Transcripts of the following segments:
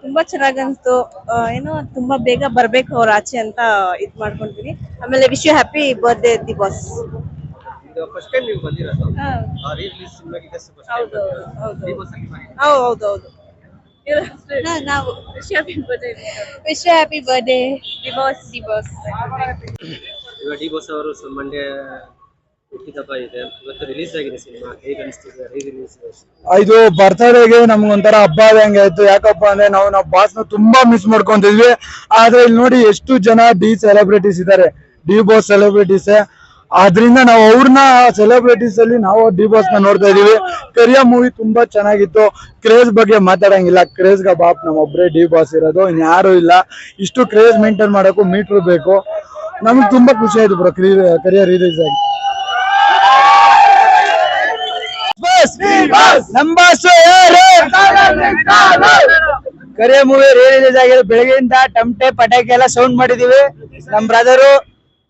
ತುಂಬಾ ಚೆನ್ನಾಗ್ ಅನ್ಸ್ತು. ಏನೋ ತುಂಬಾ ಬೇಗ ಬರ್ಬೇಕು ಅವ್ರ ಆಚೆ ಅಂತ ಇದ್ ಮಾಡ್ಕೊಂತೀನಿ. ಆಮೇಲೆ wish you happy birthday D boss. First time ನೀವು ಬಂದಿರೋದು ಹೌದೌದು. ನಾವು wish you happy birthday D boss. ಇವಾಗ ಡಿ ಬಾಸ್ ಅವರು ಮಂಡ್ಯ ಹುಟ್ಟಿದಬ್ಬ ಇದೆ, ಇವತ್ತು ರಿಲೀಸ್ ಆಗಿದೆ ಸಿನಿಮಾ. ಹೇಗೆ ಅನಿಸ್ತಿದೆ ರೀ ರಿಲೀಸ್? ಇದು ಬರ್ತಡೇಗೆ ನಮ್ಗೊಂಥರ ಹಬ್ಬ ಆದಂಗೆ ಆಯ್ತು. ಯಾಕಪ್ಪ ಅಂದ್ರೆ ನಾವು ಬಾಸ್ ನ ತುಂಬಾ ಮಿಸ್ ಮಾಡ್ಕೊಂತಿದ್ವಿ. ಆದ್ರೆ ಇಲ್ಲಿ ನೋಡಿ ಎಷ್ಟು ಜನ ಡಿ ಸೆಲೆಬ್ರಿಟೀಸ್ ಇದಾರೆ, ಡಿ ಬಾಸ್ ಸೆಲೆಬ್ರಿಟೀಸ್. ಆದ್ರಿಂದ ನಾವು ಅವ್ರನ್ನ ಸೆಲೆಬ್ರಿಟೀಸ್ ಅಲ್ಲಿ ನಾವು ಡಿ ಬಾಸ್ ನ ನೋಡ್ತಾ ಇದೀವಿ. ಕರಿಯ ಮೂವಿ ತುಂಬಾ ಚೆನ್ನಾಗಿತ್ತು. ಕ್ರೇಜ್ ಬಗ್ಗೆ ಮಾತಾಡಂಗಿಲ್ಲ, ಕ್ರೇಜ್ ಗ ಬಾಪ್ ನಮ್ಮೊಬ್ರೆ ಡಿ ಬಾಸ್ ಇರೋದು, ಇನ್ಯಾರು ಇಲ್ಲ. ಇಷ್ಟು ಕ್ರೇಜ್ ಮೇಂಟೈನ್ ಮಾಡಕ್ಕೂ ಮೀಟ್ರು ಬೇಕು. ನಮ್ಗೆ ತುಂಬಾ ಖುಷಿ ಆಯ್ತು ಬ್ರೋ ಕರಿಯ ರಿಲೀಸ್ ಆಗಿ. ಕರಿಯ ಮೂವಿ ರಿಲೀಸ್ ಆಗಿದೆ. ಬೆಳಗ್ಗೆಯಿಂದ ಟಮಟೆ ಪಟಾಕಿ ಎಲ್ಲ ಸೌಂಡ್ ಮಾಡಿದೀವಿ. ನಮ್ ಬ್ರದರು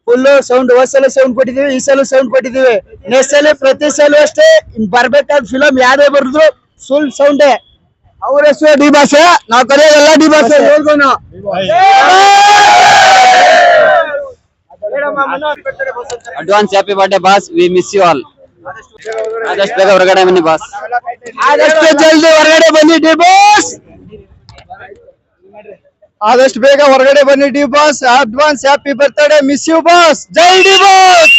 ಫುಲ್ ಸೌಂಡ್, ಸಲ ಸೌಂಡ್ ಕೊಟ್ಟಿದೀವಿ, ಈ ಸಲ ಸೌಂಡ್ ಕೊಟ್ಟಿದೀವಿ. ನೆಕ್ಸ್ಟ್ ಸಲ ಪ್ರತಿ ಸಲ ಅಷ್ಟೇ ಬರ್ಬೇಕಾದ ಫಿಲಮ್ ಯಾರೇ ಬರೆದ್ರು ಫುಲ್ ಸೌಂಡೇ. ಅವ್ರ ಹೆಸರು ಡಿ ಬಾಸ್, ನಾವ್ ಕರೆಯೋದೆಲ್ಲ D boss. Advance happy birthday boss, we miss you all. ಆದಷ್ಟು ಬೇಗ ಹೊರಗಡೆ ಬನ್ನಿ ಬಾಸ್, ಆದಷ್ಟು ಜಲ್ದಿ ಹೊರಗಡೆ ಬನ್ನಿ ಡಿ ಬಾಸ್, ಆದಷ್ಟು ಬೇಗ ಹೊರಗಡೆ ಬನ್ನಿ D boss. Advance happy birthday, miss you boss. ಜೈ ಡಿ ಬಾಸ್.